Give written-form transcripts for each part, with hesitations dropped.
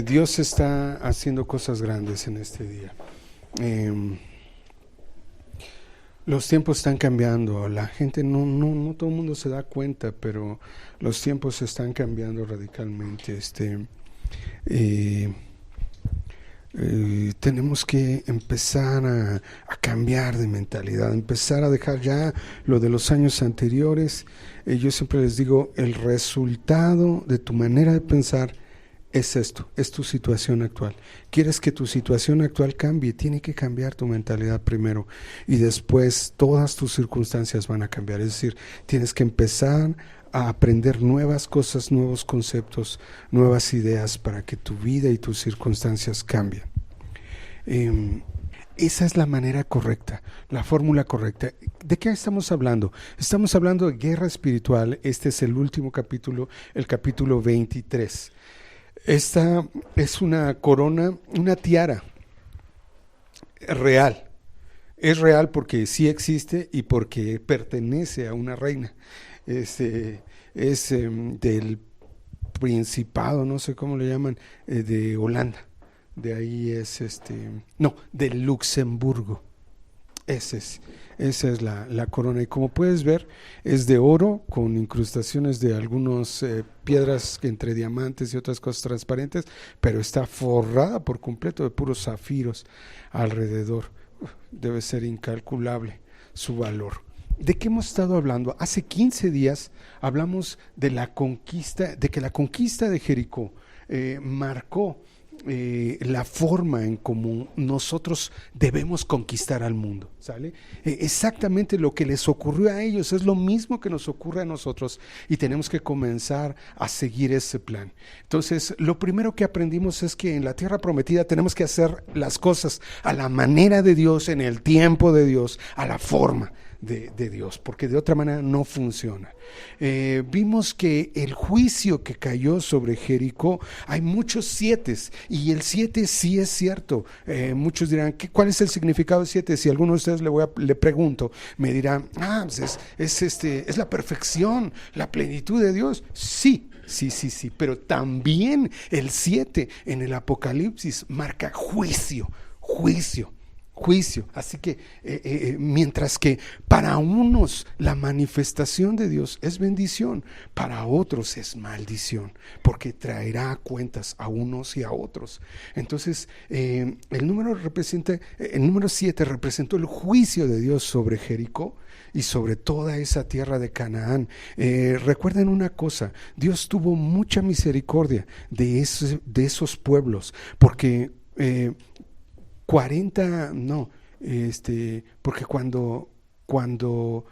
Dios está haciendo cosas grandes en este día. Eh, los tiempos están cambiando, la gente no todo el mundo se da cuenta, pero los tiempos están cambiando radicalmente. Eh, Tenemos que empezar a cambiar de mentalidad, empezar a dejar ya lo de los años anteriores. Yo siempre les digo, el resultado de tu manera de pensar es esto, es tu situación actual. ¿Quieres que tu situación actual cambie? Tiene que cambiar tu mentalidad primero y después todas tus circunstancias van a cambiar. Es decir, tienes que empezar a aprender nuevas cosas, nuevos conceptos, nuevas ideas para que tu vida y tus circunstancias cambien. Esa es la manera correcta, la fórmula correcta. ¿De qué estamos hablando? Estamos hablando de guerra espiritual. Este es el último capítulo, el capítulo 23. Esta es una corona, una tiara real. Es real porque sí existe y porque pertenece a una reina. Es del Principado, no sé cómo le llaman, de Holanda. De ahí es de Luxemburgo. Esa es la corona, y como puedes ver es de oro con incrustaciones de algunas piedras entre diamantes y otras cosas transparentes, pero está forrada por completo de puros zafiros alrededor. Debe ser incalculable su valor. ¿De qué hemos estado hablando? Hace 15 días hablamos de la conquista, de que la conquista de Jericó marcó la forma en cómo nosotros debemos conquistar al mundo, ¿sale? Exactamente lo que les ocurrió a ellos es lo mismo que nos ocurre a nosotros y tenemos que comenzar a seguir ese plan. Entonces, lo primero que aprendimos es que en la tierra prometida tenemos que hacer las cosas a la manera de Dios, en el tiempo de Dios, a la forma de Dios, porque de otra manera no funciona. Vimos que el juicio que cayó sobre Jericó, hay muchos sietes, y el 7 sí es cierto. Muchos dirán, ¿cuál es el significado de 7? Si a alguno de ustedes le pregunto, me dirán, pues es la perfección, la plenitud de Dios. Sí, pero también el 7 en el Apocalipsis marca juicio. Así que mientras que para unos la manifestación de Dios es bendición, para otros es maldición, porque traerá cuentas a unos y a otros. Entonces el número 7 representó el juicio de Dios sobre Jericó y sobre toda esa tierra de Canaán. Recuerden una cosa, Dios tuvo mucha misericordia de esos pueblos, porque porque cuando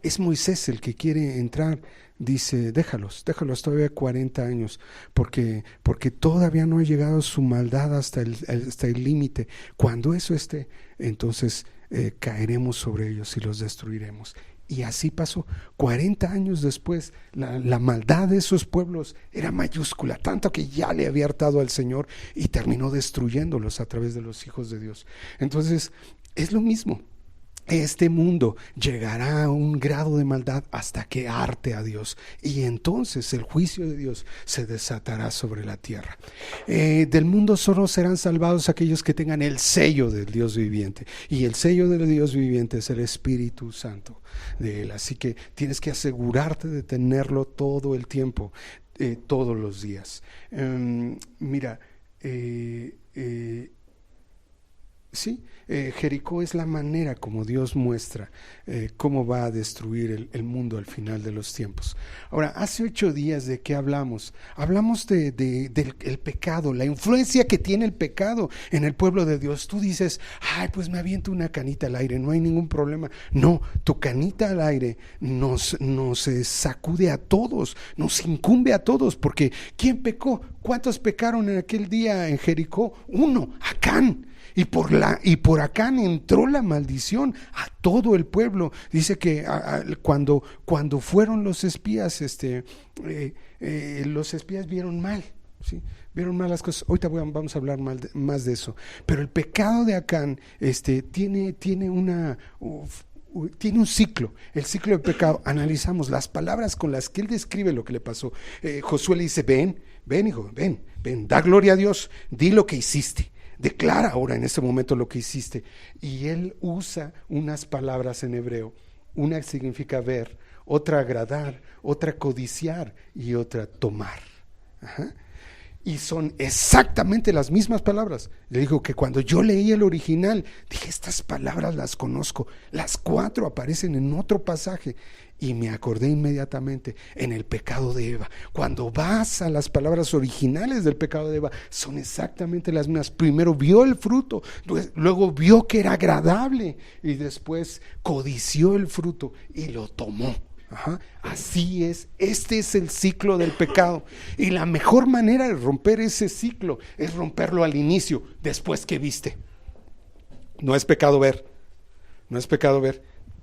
es Moisés el que quiere entrar, dice, déjalos todavía 40 años, porque todavía no ha llegado su maldad hasta el límite. Cuando eso esté, entonces caeremos sobre ellos y los destruiremos. Y así pasó. 40 años después, la maldad de esos pueblos era mayúscula, tanto que ya le había hartado al Señor y terminó destruyéndolos a través de los hijos de Dios. Entonces, es lo mismo. Este mundo llegará a un grado de maldad hasta que harte a Dios, y entonces el juicio de Dios se desatará sobre la tierra. Del mundo solo serán salvados aquellos que tengan el sello del Dios viviente, y el sello del Dios viviente es el Espíritu Santo de Él. Así que tienes que asegurarte de tenerlo todo el tiempo, todos los días. Sí, Jericó es la manera como Dios muestra cómo va a destruir el mundo al final de los tiempos. Ahora, hace 8 días ¿de qué hablamos? Hablamos del pecado, la influencia que tiene el pecado en el pueblo de Dios. Tú dices, pues me aviento una canita al aire, no hay ningún problema. No, tu canita al aire nos sacude a todos, nos incumbe a todos, porque ¿quién pecó? ¿Cuántos pecaron en aquel día en Jericó? 1, Acán. Y por Acán entró la maldición a todo el pueblo. Dice que cuando fueron los espías, los espías vieron mal, ¿sí? Vieron mal las cosas. Ahorita vamos a hablar más de eso. Pero el pecado de Acán tiene un ciclo, el ciclo del pecado. Analizamos las palabras con las que él describe lo que le pasó. Josué le dice, ven, ven hijo, ven, da gloria a Dios, di lo que hiciste. Declara ahora en este momento lo que hiciste. Y él usa unas palabras en hebreo. Una significa ver, otra agradar, otra codiciar y otra tomar. Ajá. Y son exactamente las mismas palabras. Le digo que cuando yo leí el original, dije, estas palabras las conozco. Las 4 aparecen en otro pasaje. Y me acordé inmediatamente en el pecado de Eva. Cuando vas a las palabras originales del pecado de Eva, son exactamente las mismas. Primero vio el fruto, luego vio que era agradable y después codició el fruto y lo tomó. Ajá. Así es, este es el ciclo del pecado. Y la mejor manera de romper ese ciclo es romperlo al inicio, después que viste. No es pecado ver,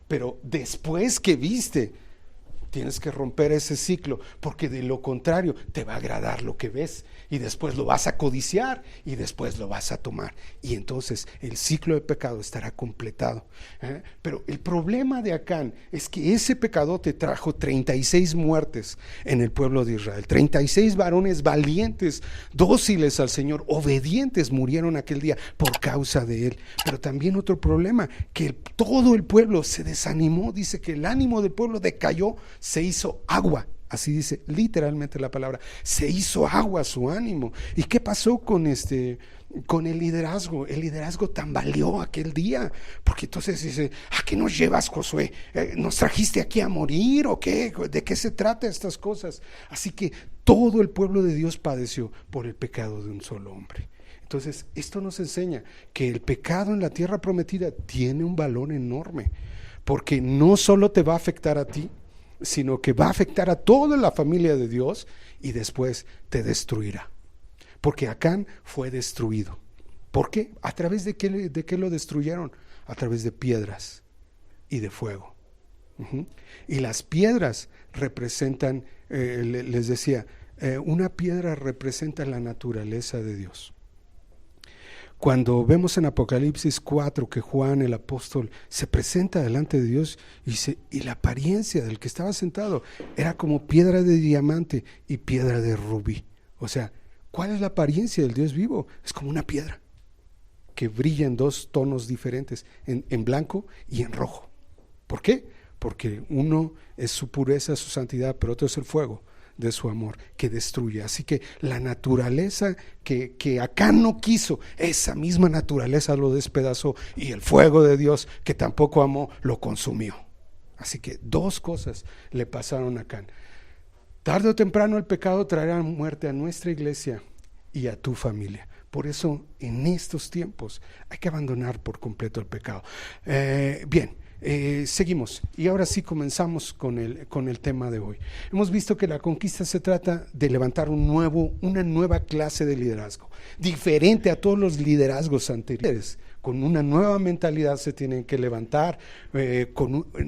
pero después que viste, tienes que romper ese ciclo, porque de lo contrario te va a agradar lo que ves y después lo vas a codiciar y después lo vas a tomar, y entonces el ciclo de pecado estará completado. Pero el problema de Acán es que ese pecado te trajo 36 muertes en el pueblo de Israel. 36 varones valientes, dóciles al Señor, obedientes, murieron aquel día por causa de él. Pero también otro problema, que todo el pueblo se desanimó. Dice que el ánimo del pueblo decayó, se hizo agua. Así dice literalmente la palabra, se hizo agua su ánimo. ¿Y qué pasó con el liderazgo? El liderazgo tambaleó aquel día, porque entonces dice, ¿a qué nos llevas, Josué? ¿Nos trajiste aquí a morir o qué? ¿De qué se trata estas cosas? Así que todo el pueblo de Dios padeció por el pecado de un solo hombre. Entonces esto nos enseña que el pecado en la tierra prometida tiene un valor enorme, porque no solo te va a afectar a ti, sino que va a afectar a toda la familia de Dios y después te destruirá. Porque Acán fue destruido. ¿Por qué? ¿A través de qué lo destruyeron? A través de piedras y de fuego. Y las piedras representan, les decía, una piedra representa la naturaleza de Dios. Cuando vemos en Apocalipsis 4 que Juan el apóstol se presenta delante de Dios y la apariencia del que estaba sentado era como piedra de diamante y piedra de rubí. O sea, ¿cuál es la apariencia del Dios vivo? Es como una piedra que brilla en 2 tonos diferentes, en blanco y en rojo. ¿Por qué? Porque uno es su pureza, su santidad, pero otro es el fuego de su amor que destruye. Así que la naturaleza que Acán no quiso, esa misma naturaleza lo despedazó, y el fuego de Dios que tampoco amó lo consumió. Así que 2 cosas le pasaron a Acán. Tarde o temprano el pecado traerá muerte a nuestra iglesia y a tu familia. Por eso en estos tiempos hay que abandonar por completo el pecado. Seguimos, y ahora sí comenzamos con el tema de hoy. Hemos visto que la conquista se trata de levantar una nueva clase de liderazgo, diferente a todos los liderazgos anteriores. Con una nueva mentalidad se tienen que levantar,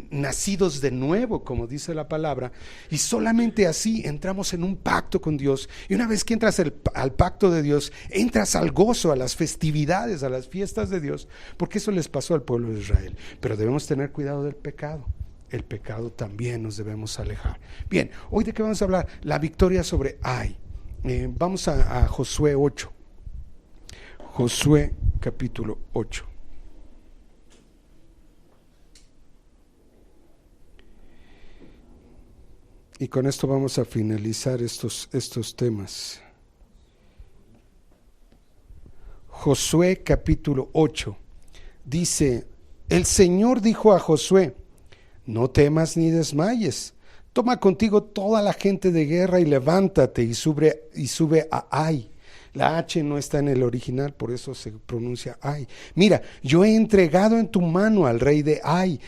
nacidos de nuevo, como dice la palabra, y solamente así entramos en un pacto con Dios. Y una vez que entras al pacto de Dios, entras al gozo, a las festividades, a las fiestas de Dios, porque eso les pasó al pueblo de Israel. Pero debemos tener cuidado del pecado. El pecado también nos debemos alejar. Bien, hoy de qué vamos a hablar: la victoria sobre Ai. Vamos a Josué 8. Josué capítulo 8. Y con esto vamos a finalizar estos temas. Josué capítulo 8 dice: el Señor dijo a Josué, no temas ni desmayes, toma contigo toda la gente de guerra y levántate y sube a Ai. La H no está en el original, por eso se pronuncia Ai. Mira, yo he entregado en tu mano al rey de Ai,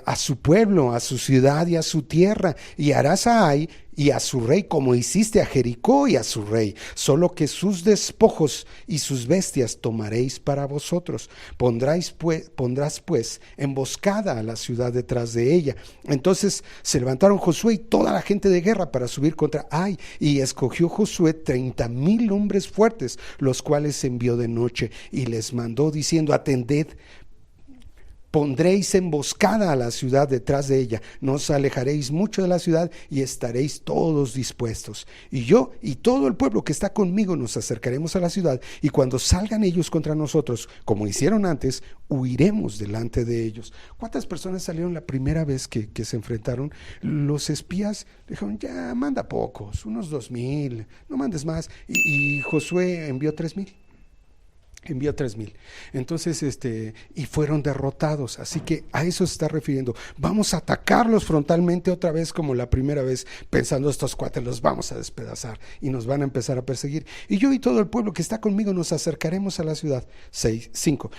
a su pueblo, a su ciudad y a su tierra, y harás a Ai y a su rey como hiciste a Jericó y a su rey, solo que sus despojos y sus bestias tomaréis para vosotros. Pondrás pues emboscada a la ciudad detrás de ella. Entonces se levantaron Josué y toda la gente de guerra para subir contra Ai, y escogió Josué 30,000 hombres fuertes, los cuales envió de noche y les mandó diciendo: atended, Pondréis emboscada a la ciudad detrás de ella, no os alejaréis mucho de la ciudad y estaréis todos dispuestos. Y yo y todo el pueblo que está conmigo nos acercaremos a la ciudad, y cuando salgan ellos contra nosotros, como hicieron antes, huiremos delante de ellos. ¿Cuántas personas salieron la primera vez que se enfrentaron? Los espías dijeron, ya manda pocos, unos 2,000, no mandes más. Y Josué envió 3,000. Envió 3,000. Entonces, y fueron derrotados. Así que a eso se está refiriendo. Vamos a atacarlos frontalmente otra vez como la primera vez, pensando estos cuates los vamos a despedazar y nos van a empezar a perseguir. Y yo y todo el pueblo que está conmigo nos acercaremos a la ciudad. 5.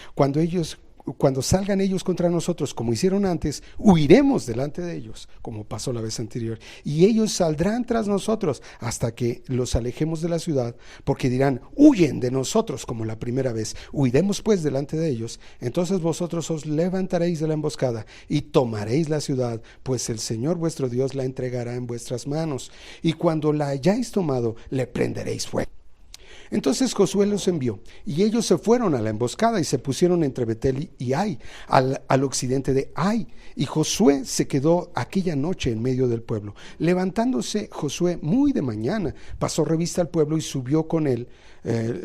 Cuando salgan ellos contra nosotros, como hicieron antes, huiremos delante de ellos, como pasó la vez anterior. Y ellos saldrán tras nosotros hasta que los alejemos de la ciudad, porque dirán, huyen de nosotros, como la primera vez. Huiremos pues delante de ellos. Entonces vosotros os levantaréis de la emboscada y tomaréis la ciudad, pues el Señor vuestro Dios la entregará en vuestras manos. Y cuando la hayáis tomado, le prenderéis fuego. Entonces Josué los envió, y ellos se fueron a la emboscada y se pusieron entre Betel y Ai, al occidente de Ai. Y Josué se quedó aquella noche en medio del pueblo. Levantándose Josué muy de mañana, pasó revista al pueblo y subió con él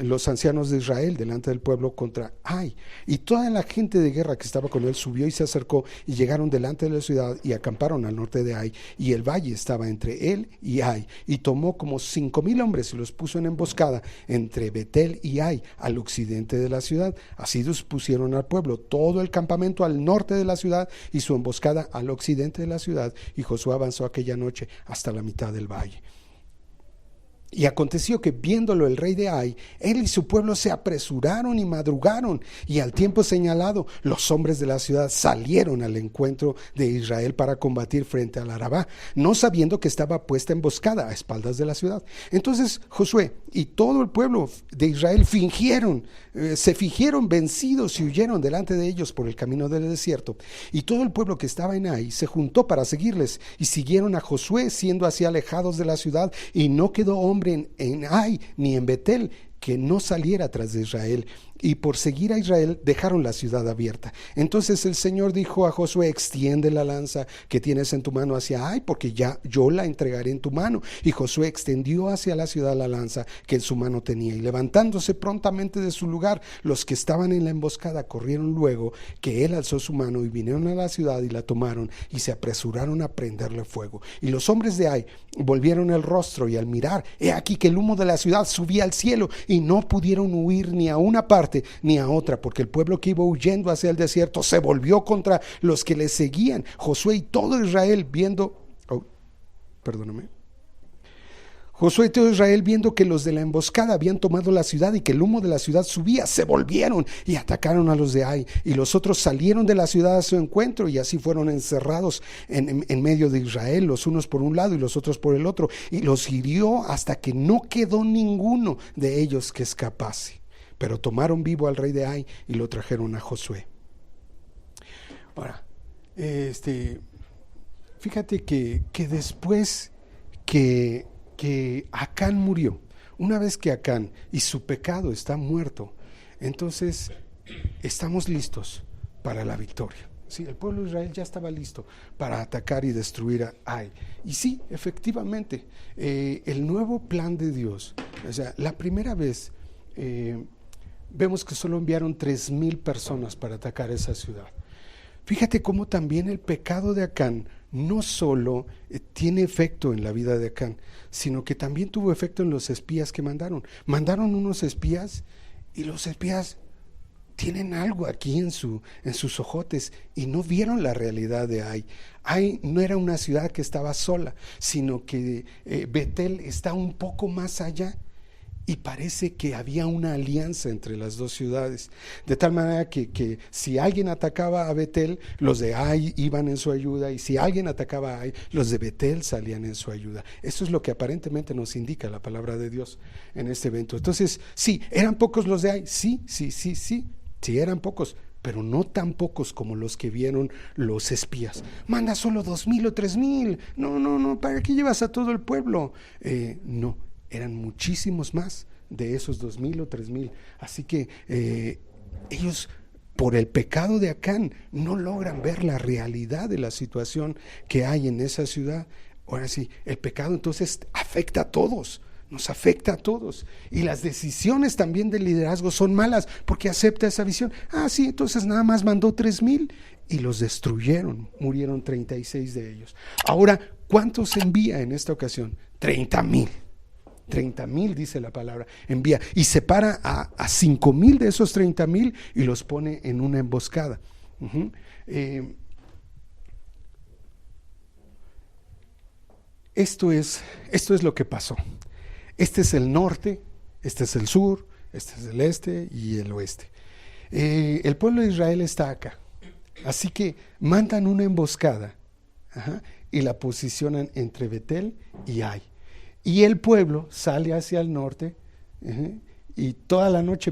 los ancianos de Israel delante del pueblo contra Ai. Y toda la gente de guerra que estaba con él subió y se acercó, y llegaron delante de la ciudad y acamparon al norte de Ai. Y el valle estaba entre él y Ai. Y tomó como 5,000 hombres y los puso en emboscada entre Betel y Ai, al occidente de la ciudad. Así dispusieron al pueblo todo el campamento al norte de la ciudad y su emboscada al occidente de la ciudad. Y Josué avanzó aquella noche hasta la mitad del valle. Y aconteció que viéndolo el rey de Ai, él y su pueblo se apresuraron y madrugaron, y al tiempo señalado los hombres de la ciudad salieron al encuentro de Israel para combatir frente al Arabá, no sabiendo que estaba puesta emboscada a espaldas de la ciudad. Entonces Josué y todo el pueblo de Israel se fingieron vencidos y huyeron delante de ellos por el camino del desierto. Y todo el pueblo que estaba en Ai se juntó para seguirles, y siguieron a Josué siendo así alejados de la ciudad, y no quedó hombre en Ai ni en Betel que no saliera tras de Israel, y por seguir a Israel dejaron la ciudad abierta. Entonces el Señor dijo a Josué, extiende la lanza que tienes en tu mano hacia Ai, porque ya yo la entregaré en tu mano. Y Josué extendió hacia la ciudad la lanza que en su mano tenía, y levantándose prontamente de su lugar, los que estaban en la emboscada corrieron luego que él alzó su mano, y vinieron a la ciudad y la tomaron, y se apresuraron a prenderle fuego. Y los hombres de Ai volvieron el rostro, y al mirar, he aquí que el humo de la ciudad subía al cielo, y no pudieron huir ni a una parte ni a otra, porque el pueblo que iba huyendo hacia el desierto se volvió contra los que le seguían. Josué y todo Israel Josué y todo Israel, viendo que los de la emboscada habían tomado la ciudad y que el humo de la ciudad subía, se volvieron y atacaron a los de Ai. Y los otros salieron de la ciudad a su encuentro, y así fueron encerrados en medio de Israel, los unos por un lado y los otros por el otro. Y los hirió hasta que no quedó ninguno de ellos que escapase. Pero tomaron vivo al rey de Ai y lo trajeron a Josué. Ahora, fíjate que después que Acán murió, una vez que Acán y su pecado está muerto, entonces estamos listos para la victoria. Sí, el pueblo de Israel ya estaba listo para atacar y destruir a Ai. Y sí, efectivamente, el nuevo plan de Dios, o sea, la primera vez vemos que solo enviaron 3,000 personas para atacar esa ciudad. Fíjate cómo también el pecado de Acán no solo tiene efecto en la vida de Acán, sino que también tuvo efecto en los espías que mandaron. Mandaron unos espías, y los espías tienen algo aquí en sus ojotes, y no vieron la realidad de Ai. Ai no era una ciudad que estaba sola, sino que Betel está un poco más allá. Y parece que había una alianza entre las dos ciudades, de tal manera que si alguien atacaba a Betel, los de Ai iban en su ayuda, y si alguien atacaba a Ai, los de Betel salían en su ayuda. Eso es lo que aparentemente nos indica la palabra de Dios en este evento. Entonces, sí, ¿eran pocos los de Ai? Sí, eran pocos, pero no tan pocos como los que vieron los espías. Manda solo 2,000 o 3,000. No, ¿para qué llevas a todo el pueblo? No. Eran muchísimos más de esos 2,000 o 3,000. Así que ellos por el pecado de Acán, no logran ver la realidad de la situación que hay en esa ciudad. Ahora sí, el pecado entonces afecta a todos, nos afecta a todos. Y las decisiones también del liderazgo son malas porque acepta esa visión. Sí, entonces nada más mandó 3,000 y los destruyeron, murieron 36 de ellos. Ahora, ¿cuántos envía en esta ocasión? 30,000. 30,000 dice la palabra, envía, y separa a 5,000 de esos 30,000 y los pone en una emboscada. Esto es lo que pasó. Este es el norte, este es el sur, este es el este y el oeste. El pueblo de Israel está acá, así que mandan una emboscada y la posicionan entre Betel y Ai. Y el pueblo sale hacia el norte y toda la noche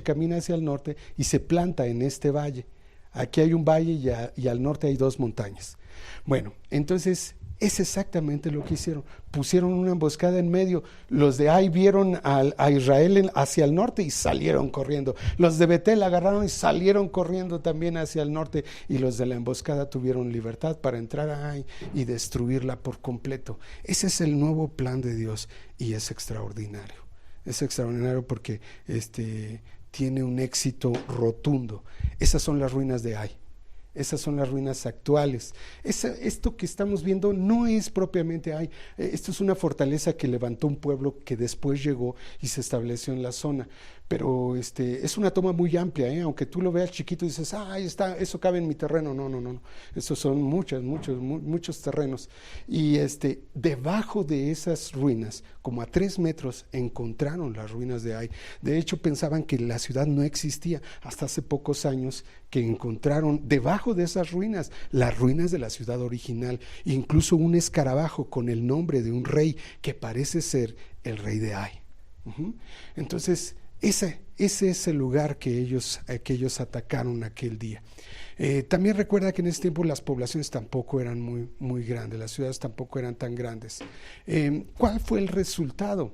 camina hacia el norte y se planta en este valle. Aquí hay un valle y al norte hay 2 montañas. Bueno, entonces es exactamente lo que hicieron. Pusieron una emboscada en medio. Los de Ai vieron a Israel hacia el norte y salieron corriendo. Los de Betel agarraron y salieron corriendo también hacia el norte. Y los de la emboscada tuvieron libertad para entrar a Ai y destruirla por completo. Ese es el nuevo plan de Dios y es extraordinario. Es extraordinario porque tiene un éxito rotundo. Esas son las ruinas de Ai. Esas son las ruinas actuales. Esto que estamos viendo no es propiamente Ai. Esto es una fortaleza que levantó un pueblo que después llegó y se estableció en la zona. Pero es una toma muy amplia, aunque tú lo veas chiquito y dices, ahí está, eso cabe en mi terreno. No. Estos son muchos terrenos. Y debajo de esas ruinas, como a 3 metros, encontraron las ruinas de Ai. De hecho, pensaban que la ciudad no existía hasta hace pocos años que encontraron debajo de esas ruinas las ruinas de la ciudad original, incluso un escarabajo con el nombre de un rey que parece ser el rey de Ai. Entonces, ese es el lugar que ellos atacaron aquel día. También recuerda que en ese tiempo las poblaciones tampoco eran muy grandes, las ciudades tampoco eran tan grandes. ¿Cuál fue el resultado?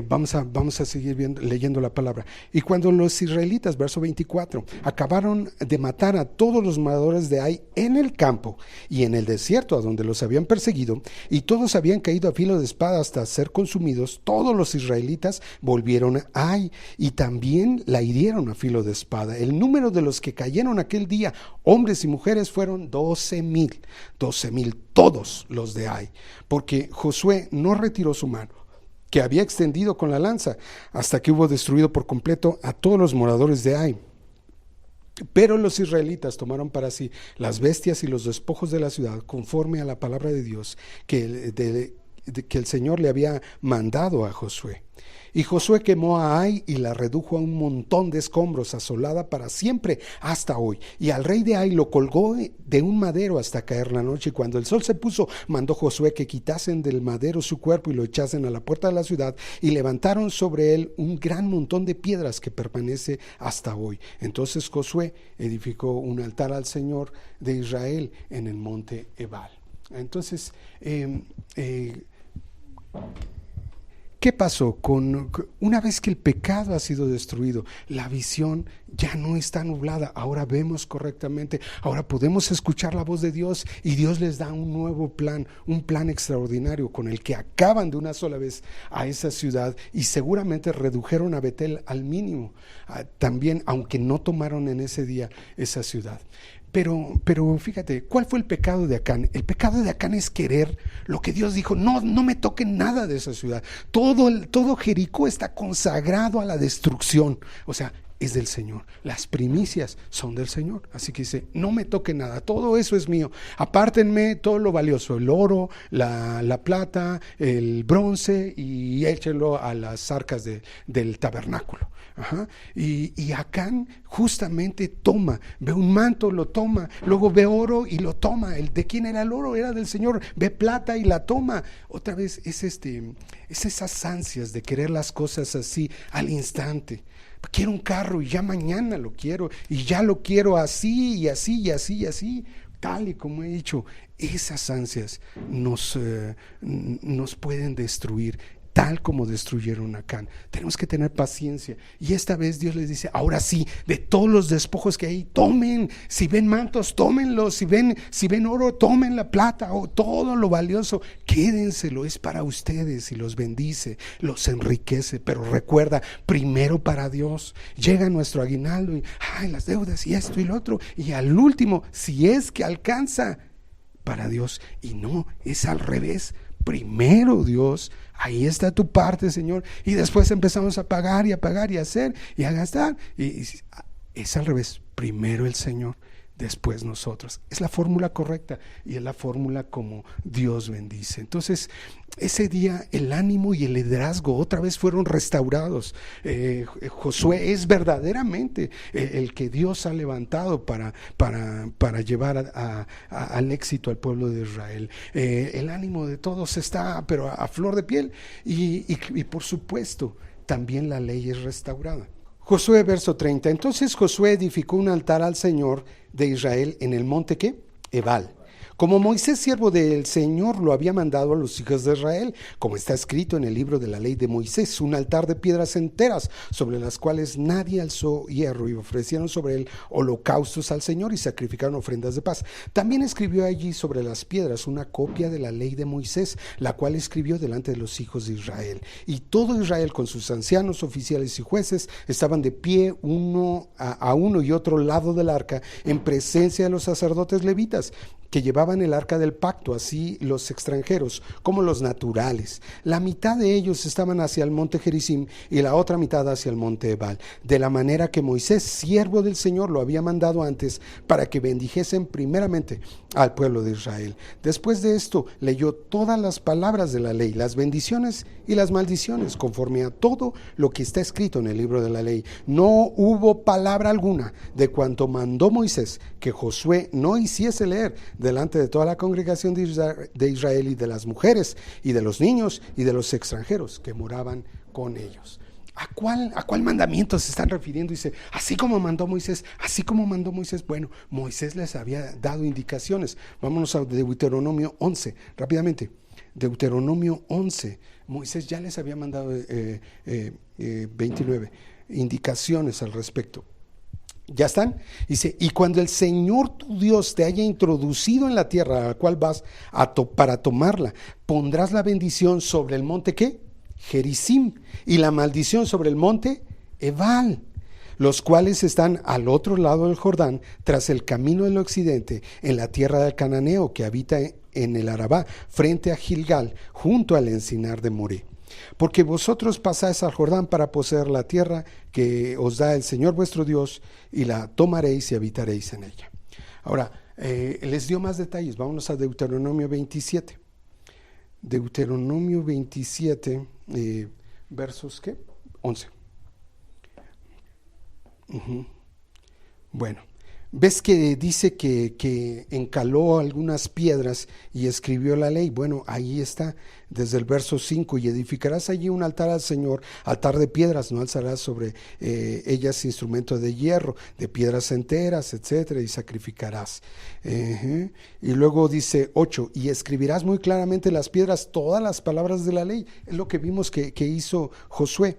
Vamos a seguir leyendo la palabra. Y cuando los israelitas, verso 24, acabaron de matar a todos los moradores de Ai en el campo y en el desierto a donde los habían perseguido, y todos habían caído a filo de espada hasta ser consumidos, todos los israelitas volvieron a Ai y también la hirieron a filo de espada. El número de los que cayeron aquel día, hombres y mujeres, fueron 12,000, todos los de Ai, porque Josué no retiró su mano, que había extendido con la lanza, hasta que hubo destruido por completo a todos los moradores de Ai. Pero los israelitas tomaron para sí las bestias y los despojos de la ciudad, conforme a la palabra de Dios que el Señor le había mandado a Josué. Y Josué quemó a Ai y la redujo a un montón de escombros, asolada para siempre hasta hoy. Y al rey de Ai lo colgó de un madero hasta caer la noche. Y cuando el sol se puso, mandó Josué que quitasen del madero su cuerpo y lo echasen a la puerta de la ciudad, y levantaron sobre él un gran montón de piedras que permanece hasta hoy. Entonces Josué edificó un altar al Señor de Israel en el monte Ebal. Entonces, ¿qué pasó? Una vez que el pecado ha sido destruido, la visión ya no está nublada, ahora vemos correctamente, ahora podemos escuchar la voz de Dios y Dios les da un nuevo plan, un plan extraordinario con el que acaban de una sola vez a esa ciudad y seguramente redujeron a Betel al mínimo, también, aunque no tomaron en ese día esa ciudad. Pero fíjate, ¿cuál fue el pecado de Acán? El pecado de Acán es querer lo que Dios dijo, no me toquen nada de esa ciudad. Todo Jericó está consagrado a la destrucción, o sea, es del Señor. Las primicias son del Señor. Así que dice, no me toquen nada, todo eso es mío. Apártenme todo lo valioso, el oro, la plata, el bronce, y échenlo a las arcas del tabernáculo. Y Acán justamente ve un manto, lo toma, luego ve oro y lo toma. ¿De quién era el oro? Era del Señor. Ve plata y la toma. Otra vez es esas ansias de querer las cosas así al instante. Quiero un carro y ya mañana lo quiero, y ya lo quiero así y así y así y así, tal y como he dicho. Esas ansias nos pueden destruir. tal como destruyeron a Acán. Tenemos que tener paciencia. Y esta vez Dios les dice, ahora sí, de todos los despojos que hay, tomen. Si ven mantos, tómenlos. Si ven oro, tomen la plata, o todo lo valioso, quédenselo, es para ustedes. Y los bendice, los enriquece. Pero recuerda, primero para Dios. Llega nuestro aguinaldo y las deudas y esto y lo otro. Y al último, si es que alcanza, para Dios. Y no, es al revés. Primero Dios, ahí está tu parte, Señor, y después empezamos a pagar y a pagar y a hacer y a gastar, y es al revés. Primero el Señor, después nosotros. Es la fórmula correcta y es la fórmula como Dios bendice. Entonces, ese día el ánimo y el liderazgo otra vez fueron restaurados. Josué es verdaderamente el que Dios ha levantado para llevar al éxito al pueblo de Israel. El ánimo de todos está, pero a flor de piel, y por supuesto también la ley es restaurada. Josué, verso 30. Entonces Josué edificó un altar al Señor de Israel en el monte, ¿qué? Ebal, como Moisés, siervo del Señor, lo había mandado a los hijos de Israel, como está escrito en el libro de la ley de Moisés, un altar de piedras enteras, sobre las cuales nadie alzó hierro, y ofrecieron sobre él holocaustos al Señor y sacrificaron ofrendas de paz. También escribió allí sobre las piedras una copia de la ley de Moisés, la cual escribió delante de los hijos de Israel. Y todo Israel, con sus ancianos, oficiales y jueces, estaban de pie uno a uno y otro lado del arca, en presencia de los sacerdotes levitas, que llevaban el arca del pacto, así los extranjeros como los naturales. La mitad de ellos estaban hacia el monte Gerizim y la otra mitad hacia el monte Ebal, de la manera que Moisés, siervo del Señor, lo había mandado antes, para que bendijesen primeramente al pueblo de Israel. Después de esto leyó todas las palabras de la ley, las bendiciones y las maldiciones, conforme a todo lo que está escrito en el libro de la ley. No hubo palabra alguna de cuanto mandó Moisés que Josué no hiciese leer delante de toda la congregación de Israel, y de las mujeres y de los niños y de los extranjeros que moraban con ellos. ¿A cuál mandamiento se están refiriendo? Dice, así como mandó Moisés, así como mandó Moisés. Bueno, Moisés les había dado indicaciones. Vámonos a Deuteronomio 11, rápidamente. Deuteronomio 11, Moisés ya les había mandado 29 indicaciones al respecto. ¿Ya están? Dice, y cuando el Señor tu Dios te haya introducido en la tierra a la cual vas para tomarla, pondrás la bendición sobre el monte, ¿qué? Gerizim, y la maldición sobre el monte Ebal, los cuales están al otro lado del Jordán, tras el camino del occidente, en la tierra del cananeo que habita en el Arabá, frente a Gilgal, junto al encinar de Moré. Porque vosotros pasáis al Jordán para poseer la tierra que os da el Señor vuestro Dios, y la tomaréis y habitaréis en ella. Ahora, les dio más detalles. Vámonos a Deuteronomio 27. Deuteronomio 27, versos, ¿qué? 11. Bueno, ves que dice que encaló algunas piedras y escribió la ley. Bueno, ahí está, desde el verso 5, y edificarás allí un altar al Señor, altar de piedras, no alzarás sobre ellas instrumento de hierro, de piedras enteras, etcétera, y sacrificarás. Y luego dice 8, y escribirás muy claramente en las piedras todas las palabras de la ley. Es lo que vimos que hizo Josué.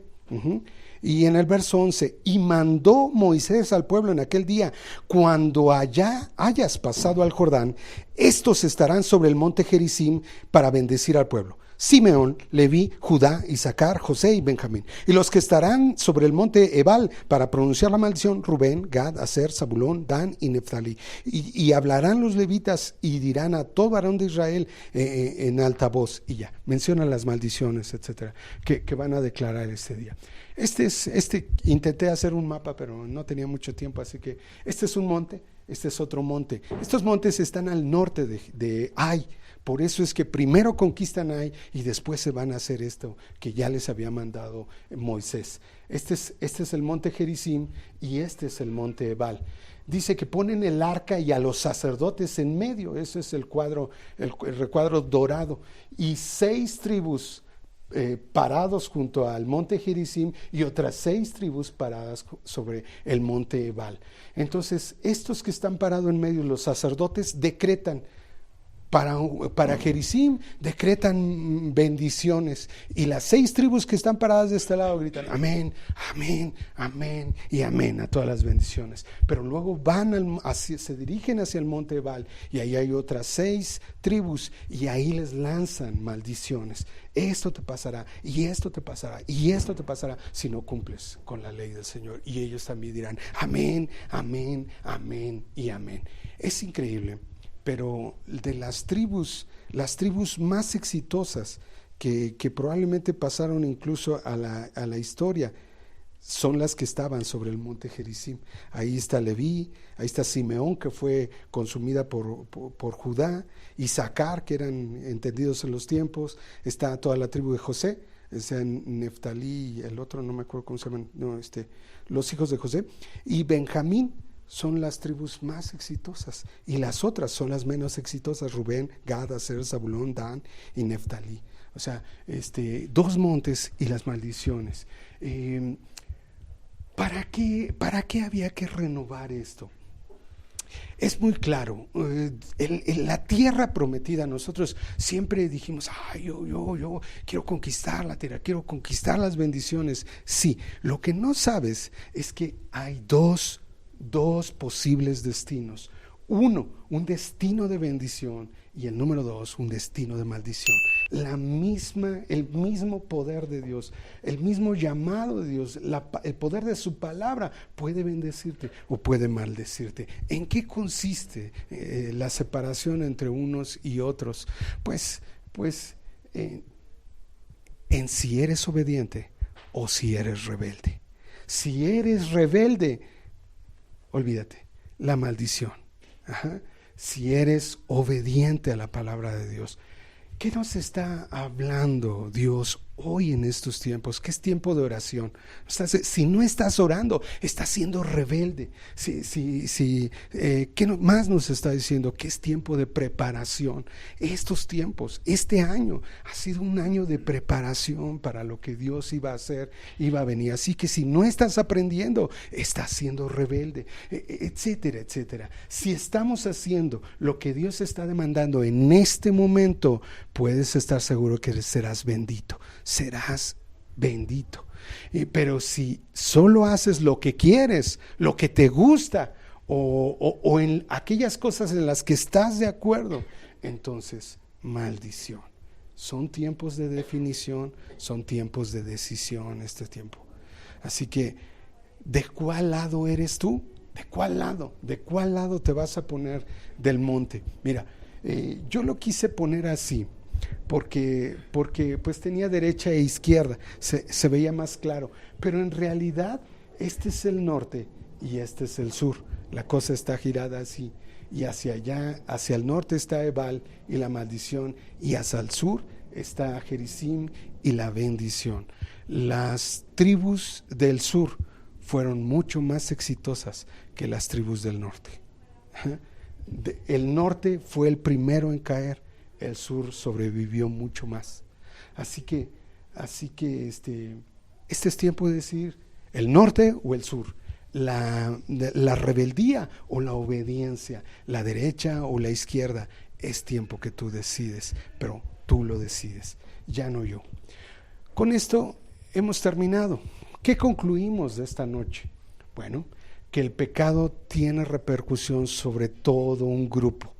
Y en el verso 11, y mandó Moisés al pueblo en aquel día, cuando allá hayas pasado al Jordán, estos estarán sobre el monte Gerizim para bendecir al pueblo: Simeón, Leví, Judá, Isaacar, José y Benjamín. Y los que estarán sobre el monte Ebal para pronunciar la maldición: Rubén, Gad, Aser, Zabulón, Dan y Neftalí. Y hablarán los levitas y dirán a todo varón de Israel en alta voz. Y ya, mencionan las maldiciones, etcétera, que van a declarar este día. Intenté hacer un mapa, pero no tenía mucho tiempo, así que este es un monte, este es otro monte. Estos montes están al norte de Ai. Por eso es que primero conquistan Ai y después se van a hacer esto que ya les había mandado Moisés. Este es el monte Gerizim y este es el monte Ebal. Dice que ponen el arca y a los sacerdotes en medio. Ese es el recuadro dorado. Y 6 tribus parados junto al monte Gerizim y otras 6 tribus paradas sobre el monte Ebal. Entonces, estos que están parados en medio, los sacerdotes decretan: Para Gerizim decretan bendiciones, y las 6 tribus que están paradas de este lado gritan amén, amén, amén y amén a todas las bendiciones. Pero luego se dirigen hacia el monte Ebal, y ahí hay otras 6 tribus, y ahí les lanzan maldiciones. Esto te pasará, y esto te pasará, y esto te pasará si no cumples con la ley del Señor. Y ellos también dirán amén, amén, amén y amén. Es increíble. Pero de las tribus más exitosas que probablemente pasaron incluso a la historia, son las que estaban sobre el monte Gerizim. Ahí está Leví, ahí está Simeón, que fue consumida por Judá, Isaacar, que eran entendidos en los tiempos, está toda la tribu de José, o sea, Neftalí, el otro no me acuerdo cómo se llaman, los hijos de José, y Benjamín. Son las tribus más exitosas, y las otras son las menos exitosas: Rubén, Gad, Aser, Zabulón, Dan y Neftalí. O sea, 2 montes y las maldiciones. ¿Para qué había que renovar esto? Es muy claro. En la tierra prometida, nosotros siempre dijimos, yo quiero conquistar la tierra, quiero conquistar las bendiciones. Sí, lo que no sabes es que hay dos posibles destinos. Uno, un destino de bendición, y el número 2, un destino de maldición. El mismo poder de Dios, el mismo llamado de Dios, el poder de su palabra puede bendecirte o puede maldecirte. ¿En qué consiste la separación entre unos y otros? Pues en si eres obediente o si eres rebelde. Si eres rebelde, olvídate, la maldición. Si eres obediente a la palabra de Dios. ¿Qué nos está hablando Dios hoy en estos tiempos? Que es tiempo de oración. Si no estás orando, estás siendo rebelde. ¿Qué más nos está diciendo? Que es tiempo de preparación. Estos tiempos, este año ha sido un año de preparación para lo que Dios iba a hacer, iba a venir. Así que si no estás aprendiendo, estás siendo rebelde, etcétera, etcétera. Si estamos haciendo lo que Dios está demandando en este momento, puedes estar seguro que serás bendito. Serás bendito. Pero si solo haces lo que quieres, lo que te gusta, o en aquellas cosas en las que estás de acuerdo, entonces maldición. Son tiempos de definición, son tiempos de decisión este tiempo. Así que, ¿de cuál lado eres tú? ¿De cuál lado? ¿De cuál lado te vas a poner del monte? Mira, yo lo quise poner así, porque pues tenía derecha e izquierda, se veía más claro, pero en realidad este es el norte y este es el sur. La cosa está girada así, y hacia allá, hacia el norte está Ebal y la maldición, y hacia el sur está Gerizim y la bendición. Las tribus del sur fueron mucho más exitosas que las tribus del norte. El norte fue el primero en caer, el sur sobrevivió mucho más. Así que este es tiempo de decir el norte o el sur, la rebeldía o la obediencia, la derecha o la izquierda. Es tiempo que tú decides, pero tú lo decides, ya no yo. Con esto hemos terminado. ¿Qué concluimos de esta noche? Bueno, que el pecado tiene repercusión sobre todo un grupo.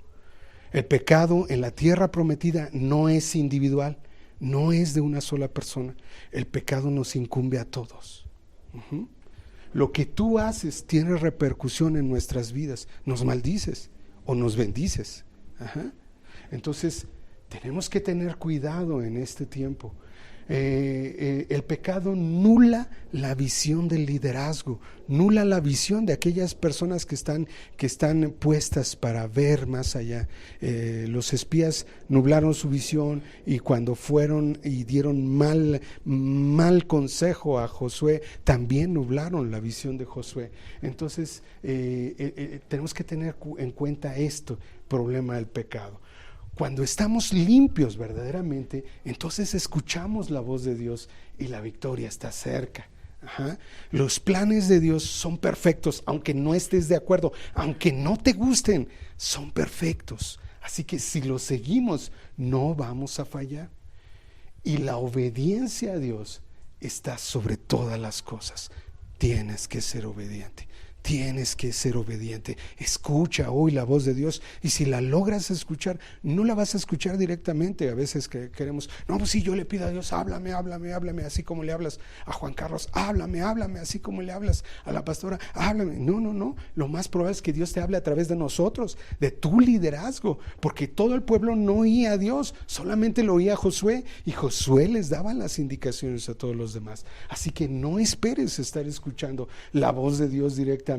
El pecado en la tierra prometida no es individual, no es de una sola persona. El pecado nos incumbe a todos. Lo que tú haces tiene repercusión en nuestras vidas. Nos maldices o nos bendices. Entonces tenemos que tener cuidado en este tiempo. El pecado nula la visión del liderazgo, nula la visión de aquellas personas que están puestas para ver más allá. Los espías nublaron su visión, y cuando fueron y dieron mal consejo a Josué, también nublaron la visión de Josué. Entonces tenemos que tener en cuenta esto, problema del pecado. Cuando estamos limpios verdaderamente, entonces escuchamos la voz de Dios y la victoria está cerca. Los planes de Dios son perfectos, aunque no estés de acuerdo, aunque no te gusten, son perfectos. Así que si lo seguimos, no vamos a fallar. Y la obediencia a Dios está sobre todas las cosas. Tienes que ser obediente. Tienes que ser obediente. Escucha hoy la voz de Dios, y si la logras escuchar, no la vas a escuchar directamente. A veces que queremos, no, pues si yo le pido a Dios, háblame, háblame, háblame, así como le hablas a Juan Carlos, háblame, háblame, así como le hablas a la pastora, háblame. No, no, no. Lo más probable es que Dios te hable a través de nosotros, de tu liderazgo, porque todo el pueblo no oía a Dios, solamente lo oía Josué, y Josué les daba las indicaciones a todos los demás. Así que no esperes estar escuchando la voz de Dios directamente,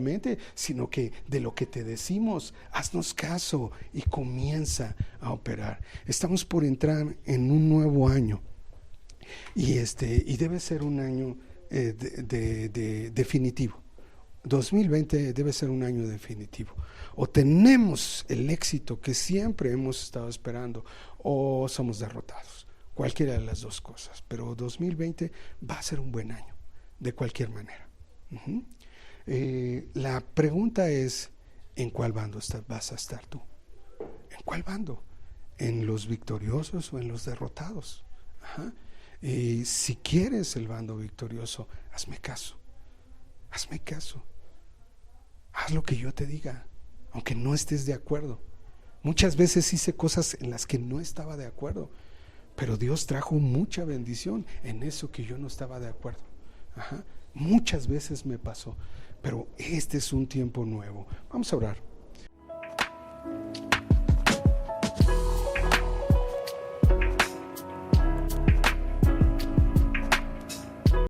sino que de lo que te decimos, haznos caso y comienza a operar. Estamos por entrar en un nuevo año, y debe ser un año definitivo. 2020 debe ser un año definitivo. O tenemos el éxito que siempre hemos estado esperando, o somos derrotados. Cualquiera de las dos cosas. Pero 2020 va a ser un buen año, de cualquier manera. La pregunta es, ¿en cuál bando vas a estar tú? ¿En cuál bando? ¿En los victoriosos o en los derrotados? Si quieres el bando victorioso, hazme caso. Hazme caso. Haz lo que yo te diga, aunque no estés de acuerdo. Muchas veces hice cosas en las que no estaba de acuerdo, pero Dios trajo mucha bendición en eso que yo no estaba de acuerdo. Muchas veces me pasó. Pero este es un tiempo nuevo. Vamos a orar.